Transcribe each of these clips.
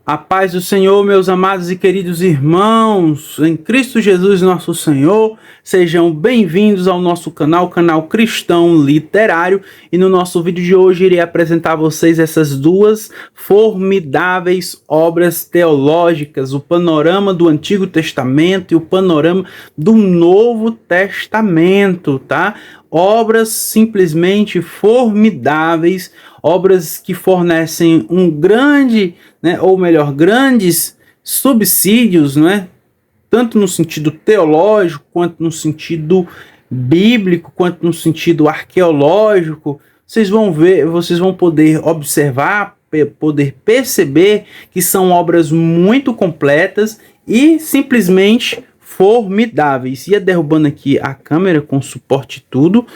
A paz do Senhor, meus amados e queridos irmãos, em Cristo Jesus nosso Senhor, sejam bem-vindos ao nosso canal Cristão Literário, e no nosso vídeo de hoje irei apresentar a vocês essas duas formidáveis obras teológicas, o panorama do Antigo Testamento e o panorama do Novo Testamento, tá? Obras simplesmente formidáveis, obras que fornecem um grande, ou melhor, grandes subsídios, tanto no sentido teológico, quanto no sentido bíblico, quanto no sentido arqueológico. Vocês vão ver, vocês vão poder observar, poder perceber que são obras muito completas e simplesmente formidáveis. Ia derrubando aqui a câmera com suporte e tudo,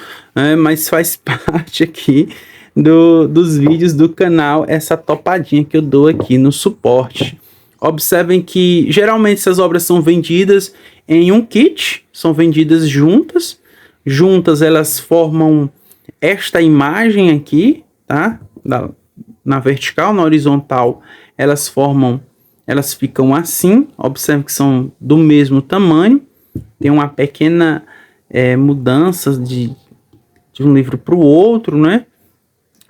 mas faz parte aqui dos vídeos do canal, essa topadinha que eu dou aqui no suporte. Observem que geralmente essas obras são vendidas em um kit, são vendidas juntas. Juntas elas formam esta imagem aqui, tá? Na vertical, na horizontal, elas ficam assim. Observe que são do mesmo tamanho. Tem uma pequena mudança de um livro para o outro,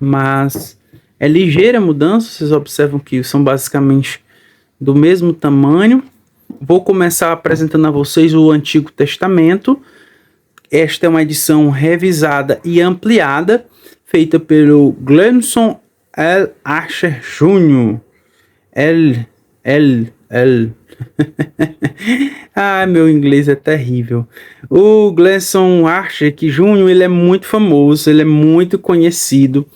mas é ligeira a mudança. Vocês observam que são basicamente do mesmo tamanho. Vou começar apresentando a vocês o Antigo Testamento. Esta é uma edição revisada e ampliada, feita pelo Gleason L. Archer Jr. Meu inglês é terrível. O Gleason Archer Jr., ele é muito famoso, ele é muito conhecido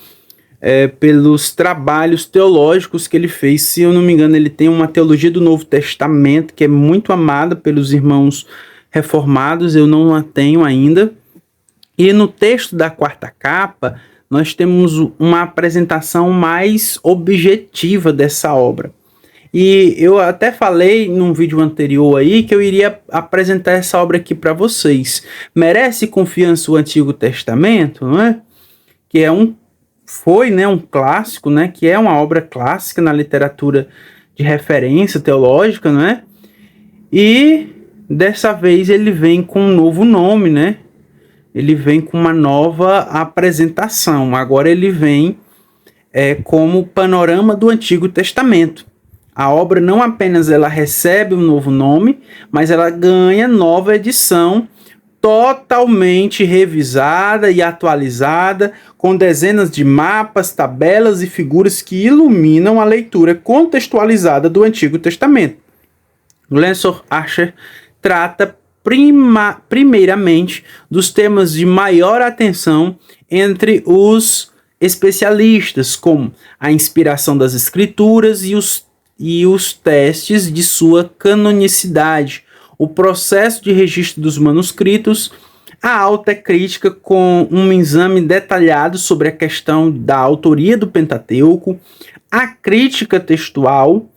pelos trabalhos teológicos que ele fez. Se eu não me engano, ele tem uma teologia do Novo Testamento que é muito amada pelos irmãos reformados. Eu não a tenho ainda. E no texto da quarta capa, nós temos uma apresentação mais objetiva dessa obra. E eu até falei num vídeo anterior aí que eu iria apresentar essa obra aqui para vocês. Merece confiança o Antigo Testamento, Que foi um clássico, que é uma obra clássica na literatura de referência teológica, E dessa vez ele vem com um novo nome, Ele vem com uma nova apresentação. Agora ele vem como panorama do Antigo Testamento. A obra não apenas ela recebe um novo nome, mas ela ganha nova edição, totalmente revisada e atualizada, com dezenas de mapas, tabelas e figuras que iluminam a leitura contextualizada do Antigo Testamento. Gleason Archer trata primeiramente dos temas de maior atenção entre os especialistas, como a inspiração das Escrituras e os testes de sua canonicidade, o processo de registro dos manuscritos, a alta crítica com um exame detalhado sobre a questão da autoria do Pentateuco, a crítica textual.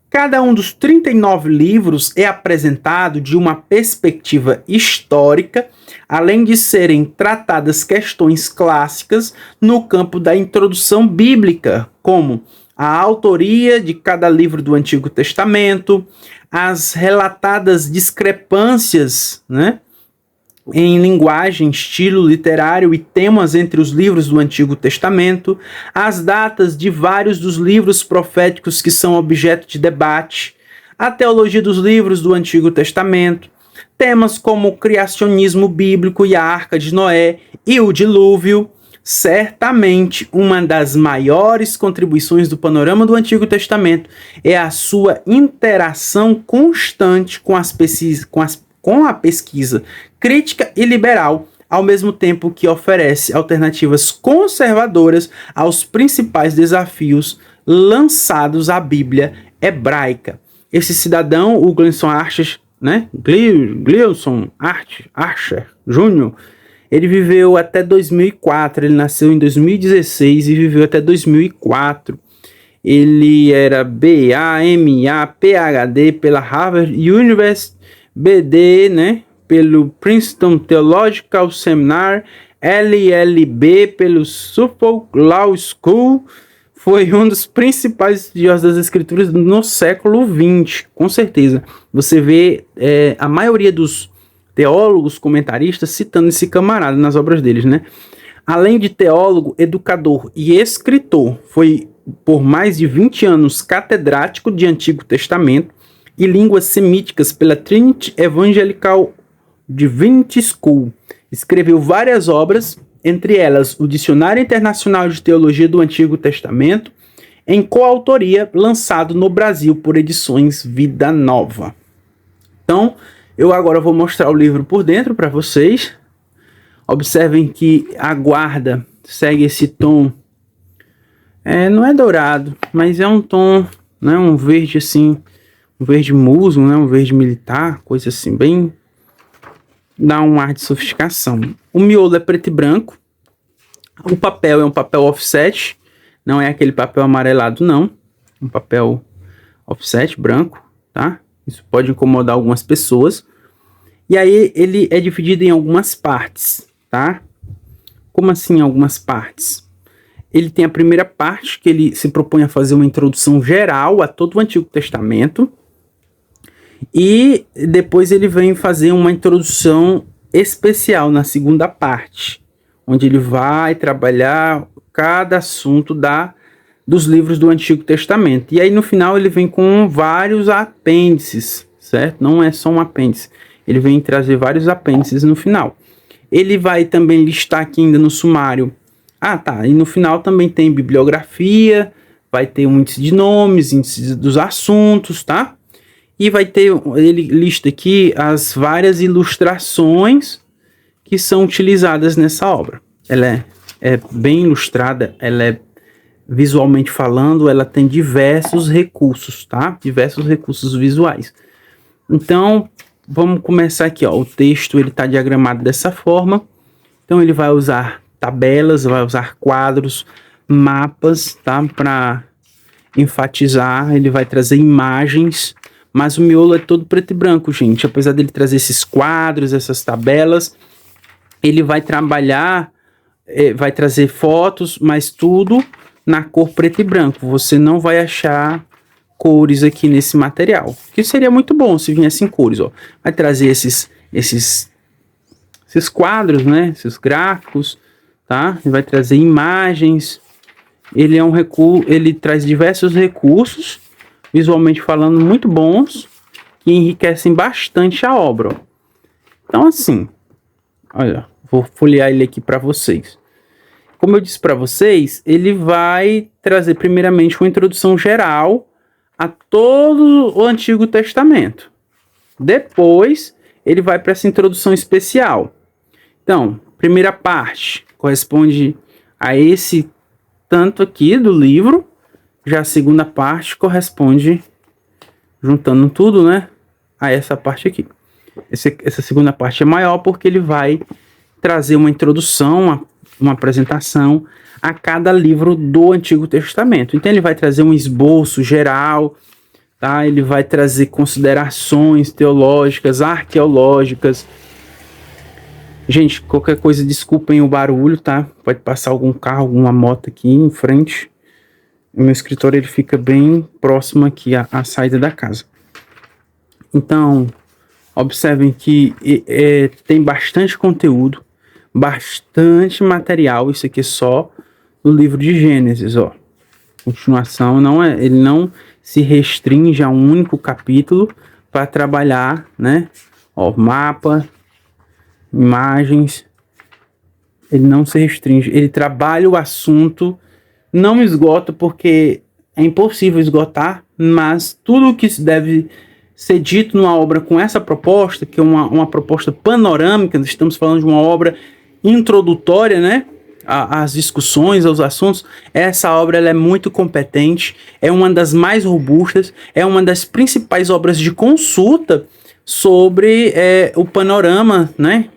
Cada um dos 39 livros é apresentado de uma perspectiva histórica, além de serem tratadas questões clássicas no campo da introdução bíblica, como a autoria de cada livro do Antigo Testamento, as relatadas discrepâncias, em linguagem, estilo literário e temas entre os livros do Antigo Testamento, as datas de vários dos livros proféticos que são objeto de debate, a teologia dos livros do Antigo Testamento, temas como o criacionismo bíblico e a Arca de Noé e o dilúvio. Certamente, uma das maiores contribuições do panorama do Antigo Testamento é a sua interação constante com a pesquisa crítica e liberal, ao mesmo tempo que oferece alternativas conservadoras aos principais desafios lançados à Bíblia hebraica. Esse cidadão, o Gleason Archer, Gleason Archer Jr., ele viveu até 2004, ele nasceu em 2016 e viveu até 2004. Ele era BA, PhD pela Harvard University, BD, pelo Princeton Theological Seminar, LLB pelo Suffolk Law School, foi um dos principais estudiosos das escrituras no século XX, com certeza. Você vê a maioria dos teólogos, comentaristas, citando esse camarada nas obras deles, né? Além de teólogo, educador e escritor, foi por mais de 20 anos catedrático de Antigo Testamento e línguas semíticas pela Trinity Evangelical Divinity School. Escreveu várias obras, entre elas o Dicionário Internacional de Teologia do Antigo Testamento, em coautoria, lançado no Brasil por Edições Vida Nova. Então, eu agora vou mostrar o livro por dentro para vocês. Observem que a guarda segue esse tom, não é dourado, mas é um tom, né, um verde assim, um verde musgo, né, um verde militar, coisa assim, bem, dá um ar de sofisticação. O miolo é preto e branco, o papel é um papel offset, não é aquele papel amarelado não, um papel offset branco, tá? Isso pode incomodar algumas pessoas. E aí ele é dividido em algumas partes, tá? Como assim algumas partes? Ele tem a primeira parte, que ele se propõe a fazer uma introdução geral a todo o Antigo Testamento. E depois ele vem fazer uma introdução especial na segunda parte, onde ele vai trabalhar cada assunto dos livros do Antigo Testamento. E aí no final ele vem com vários apêndices, certo? Não é só um apêndice. Ele vem trazer vários apêndices no final. Ele vai também listar aqui ainda no sumário. E no final também tem bibliografia, vai ter um índice de nomes, índice dos assuntos, tá? E vai ter, ele lista aqui as várias ilustrações que são utilizadas nessa obra. Ela é bem ilustrada, ela é visualmente falando, ela tem diversos recursos, tá? Diversos recursos visuais. Então, vamos começar aqui, ó. O texto ele está diagramado dessa forma. Então ele vai usar tabelas, vai usar quadros, mapas, tá? Para enfatizar, ele vai trazer imagens, mas o miolo é todo preto e branco, gente. Apesar dele trazer esses quadros, essas tabelas, ele vai trabalhar, vai trazer fotos, mas tudo na cor preto e branco. Você não vai achar cores aqui nesse material, que seria muito bom se viessem cores, ó. Vai trazer esses quadros, né? Esses gráficos, tá? Ele vai trazer imagens. Ele é um recurso, ele traz diversos recursos, visualmente falando, muito bons, que enriquecem bastante a obra, ó. Então, assim, olha, vou folhear ele aqui para vocês. Como eu disse para vocês, ele vai trazer primeiramente uma introdução geral a todo o Antigo Testamento. Depois, ele vai para essa introdução especial. Então, primeira parte corresponde a esse tanto aqui do livro. Já a segunda parte corresponde, juntando tudo, né, a essa parte aqui. Essa segunda parte é maior porque ele vai trazer uma introdução, uma apresentação a cada livro do Antigo Testamento. Então ele vai trazer um esboço geral, tá? Ele vai trazer considerações teológicas, arqueológicas. Gente, qualquer coisa, desculpem o barulho, tá? Pode passar algum carro, alguma moto aqui em frente. O meu escritório ele fica bem próximo aqui à saída da casa. Então, observem que tem bastante conteúdo, bastante material. Isso aqui é só no livro de Gênesis, ó. Continuação, ele não se restringe a um único capítulo para trabalhar, né? Ó, mapa, imagens. Ele não se restringe, ele trabalha o assunto, não esgota, porque é impossível esgotar, mas tudo o que deve ser dito numa obra com essa proposta, que é uma proposta panorâmica, estamos falando de uma obra introdutória, né, às discussões, aos assuntos. Essa obra ela é muito competente, é uma das mais robustas, é uma das principais obras de consulta sobre o panorama, né,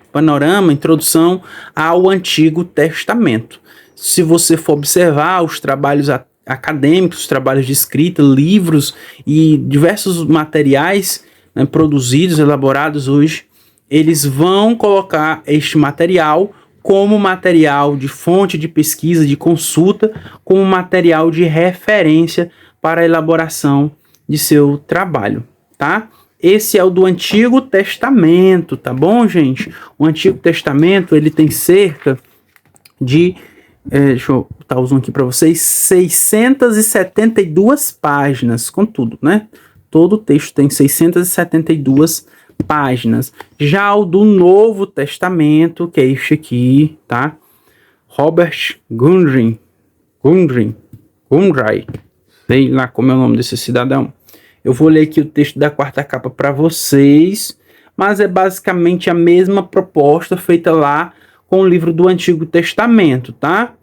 introdução ao Antigo Testamento. Se você for observar os trabalhos acadêmicos, os trabalhos de escrita, livros e diversos materiais, né, produzidos, elaborados hoje, eles vão colocar este material como material de fonte de pesquisa, de consulta, como material de referência para a elaboração de seu trabalho, tá? Esse é o do Antigo Testamento, tá bom, gente? O Antigo Testamento, ele tem cerca de, deixa eu botar o zoom aqui para vocês, 672 páginas, com tudo, né? Todo o texto tem 672 páginas. Já o do Novo Testamento, que é este aqui, tá? Robert Gundry, sei lá como é o nome desse cidadão. Eu vou ler aqui o texto da quarta capa para vocês, mas é basicamente a mesma proposta feita lá com o livro do Antigo Testamento, tá?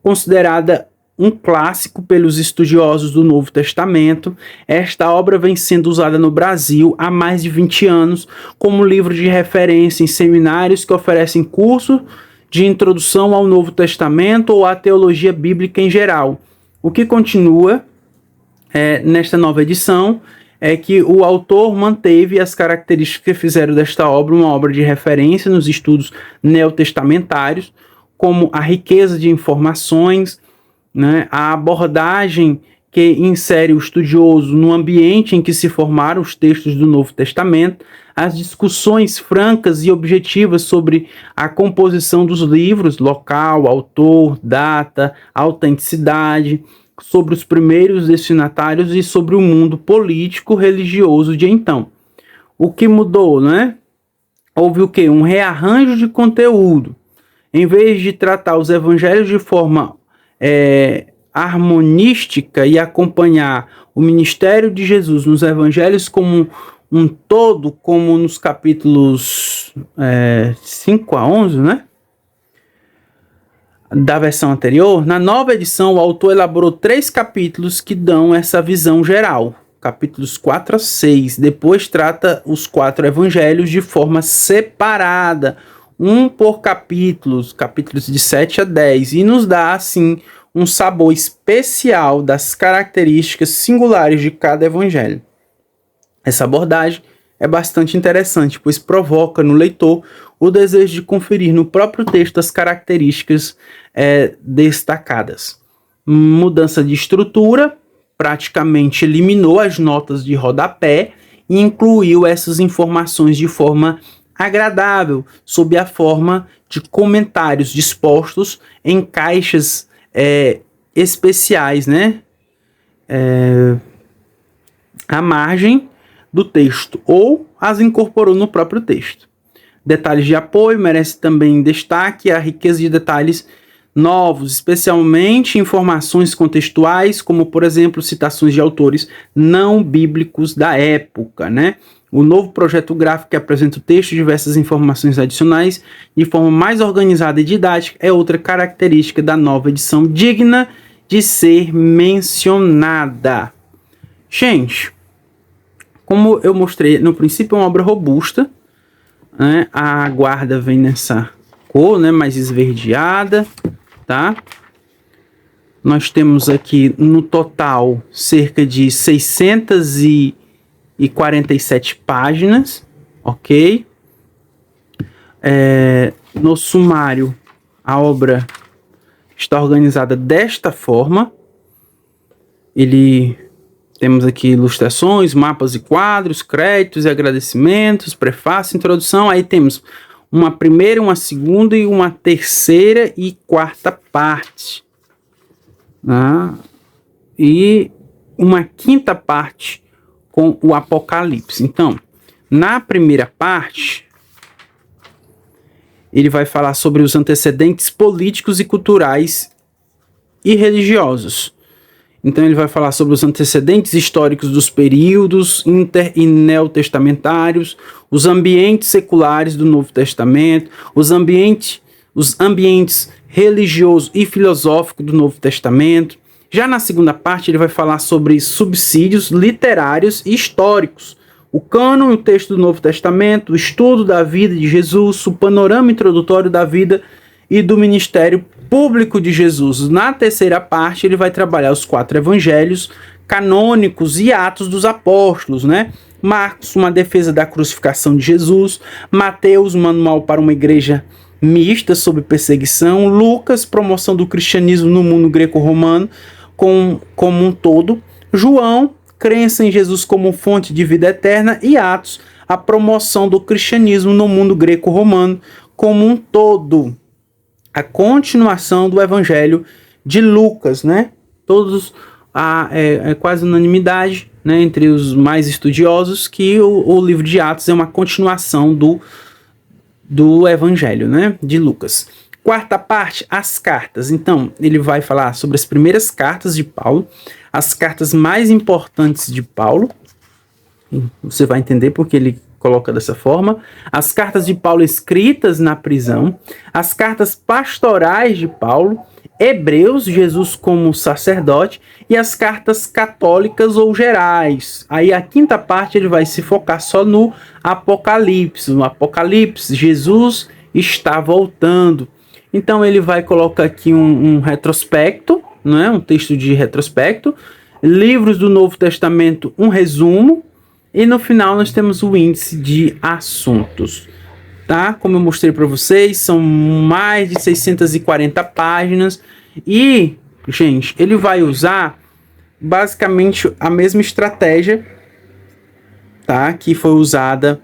Considerada um clássico pelos estudiosos do Novo Testamento, esta obra vem sendo usada no Brasil há mais de 20 anos como livro de referência em seminários que oferecem curso de introdução ao Novo Testamento ou à teologia bíblica em geral. O que continua nesta nova edição é que o autor manteve as características que fizeram desta obra uma obra de referência nos estudos neotestamentários, como a riqueza de informações, né, a abordagem que insere o estudioso no ambiente em que se formaram os textos do Novo Testamento, as discussões francas e objetivas sobre a composição dos livros, local, autor, data, autenticidade, sobre os primeiros destinatários e sobre o mundo político religioso de então. O que mudou, né? Houve o quê? Um rearranjo de conteúdo. Em vez de tratar os evangelhos de forma harmonística e acompanhar o ministério de Jesus nos evangelhos como um todo, como nos capítulos 5 a 11, né? Da versão anterior, na nova edição o autor elaborou 3 capítulos que dão essa visão geral, capítulos 4 a 6, depois trata os 4 evangelhos de forma separada, um por capítulos de 7 a 10, e nos dá assim um sabor especial das características singulares de cada evangelho. Essa abordagem é bastante interessante, pois provoca no leitor o desejo de conferir no próprio texto as características destacadas. Mudança de estrutura, praticamente eliminou as notas de rodapé e incluiu essas informações de forma agradável, sob a forma de comentários dispostos em caixas especiais, né? À margem do texto, ou as incorporou no próprio texto. Detalhes de apoio merece também destaque a riqueza de detalhes novos, especialmente informações contextuais, como por exemplo citações de autores não bíblicos da época, né? O novo projeto gráfico que apresenta o texto e diversas informações adicionais de forma mais organizada e didática é outra característica da nova edição digna de ser mencionada. Gente, como eu mostrei no princípio, é uma obra robusta, né? A guarda vem nessa cor, né, mais esverdeada, tá? Nós temos aqui no total cerca de 647 páginas, ok? No sumário, a obra está organizada desta forma. Temos aqui ilustrações, mapas e quadros, créditos e agradecimentos, prefácio, introdução. Aí temos uma primeira, uma segunda e uma terceira e quarta parte, né? E uma quinta parte com o Apocalipse. Então, na primeira parte, ele vai falar sobre os antecedentes políticos e culturais e religiosos. Então ele vai falar sobre os antecedentes históricos dos períodos inter e neotestamentários, os ambientes seculares do Novo Testamento, os ambientes religioso e filosófico do Novo Testamento. Já na segunda parte ele vai falar sobre subsídios literários e históricos, o cânon e o texto do Novo Testamento, o estudo da vida de Jesus, o panorama introdutório da vida e do ministério público de Jesus. Na terceira parte, ele vai trabalhar os 4 evangelhos canônicos e Atos dos Apóstolos, né? Marcos, uma defesa da crucificação de Jesus. Mateus, manual para uma igreja mista sobre perseguição, Lucas, promoção do cristianismo no mundo greco-romano como um todo, João, crença em Jesus como fonte de vida eterna, e Atos, a promoção do cristianismo no mundo greco-romano como um todo. A continuação do evangelho de Lucas, né? Todos, é quase unanimidade, né, entre os mais estudiosos, que o livro de Atos é uma continuação do evangelho, né, de Lucas. Quarta parte, as cartas. Então, ele vai falar sobre as primeiras cartas de Paulo, as cartas mais importantes de Paulo. Você vai entender porque ele coloca dessa forma. As cartas de Paulo escritas na prisão, as cartas pastorais de Paulo, Hebreus, Jesus como sacerdote, e as cartas católicas ou gerais. Aí a quinta parte ele vai se focar só no Apocalipse. No Apocalipse, Jesus está voltando. Então ele vai colocar aqui um retrospecto, né? Um texto de retrospecto, livros do Novo Testamento, um resumo, e no final nós temos o índice de assuntos. Tá? Como eu mostrei para vocês, são mais de 640 páginas e, gente, ele vai usar basicamente a mesma estratégia, tá? Que foi usada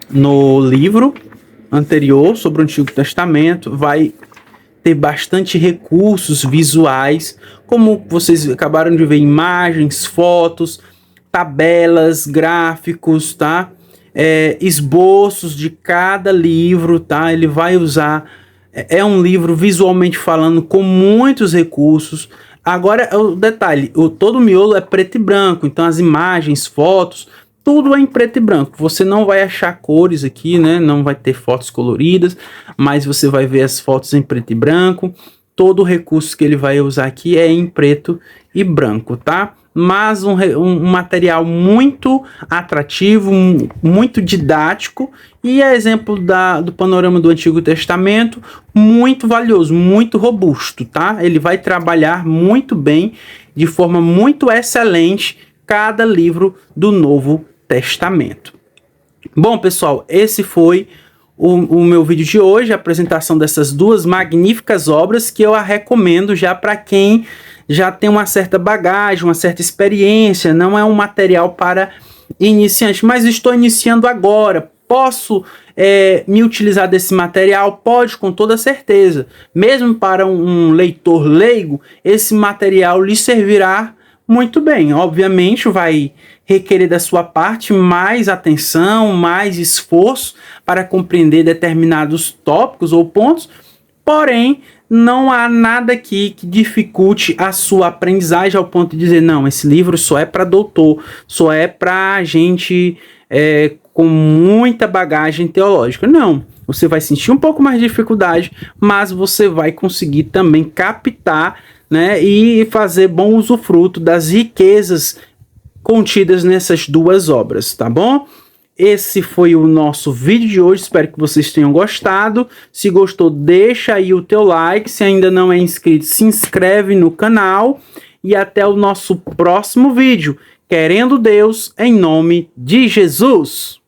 no livro anterior sobre o Antigo Testamento. Vai ter bastante recursos visuais, como vocês acabaram de ver, imagens, fotos, tabelas, gráficos, tá? Esboços de cada livro, tá? Ele vai usar, é um livro visualmente falando com muitos recursos. Agora, o detalhe, todo o miolo é preto e branco, então as imagens, fotos, tudo é em preto e branco. Você não vai achar cores aqui, né? Não vai ter fotos coloridas, mas você vai ver as fotos em preto e branco. Todo o recurso que ele vai usar aqui é em preto e branco, tá? Mas um material muito atrativo, muito didático, e é exemplo do panorama do Antigo Testamento, muito valioso, muito robusto, tá? Ele vai trabalhar muito bem, de forma muito excelente, cada livro do Novo Testamento. Bom, pessoal, esse foi o meu vídeo de hoje, a apresentação dessas duas magníficas obras que eu a recomendo já para quem já tem uma certa bagagem, uma certa experiência. Não é um material para iniciante, mas estou iniciando agora. Posso me utilizar desse material? Pode, com toda certeza. Mesmo para um leitor leigo, esse material lhe servirá muito bem. Obviamente vai requerer da sua parte mais atenção, mais esforço para compreender determinados tópicos ou pontos, porém não há nada aqui que dificulte a sua aprendizagem ao ponto de dizer, não, esse livro só é para doutor, só é para gente com muita bagagem teológica. Não, você vai sentir um pouco mais de dificuldade, mas você vai conseguir também captar, né, e fazer bom usufruto das riquezas contidas nessas duas obras, tá bom? Esse foi o nosso vídeo de hoje, espero que vocês tenham gostado. Se gostou, deixa aí o teu like, se ainda não é inscrito, se inscreve no canal e até o nosso próximo vídeo. Querendo Deus, em nome de Jesus!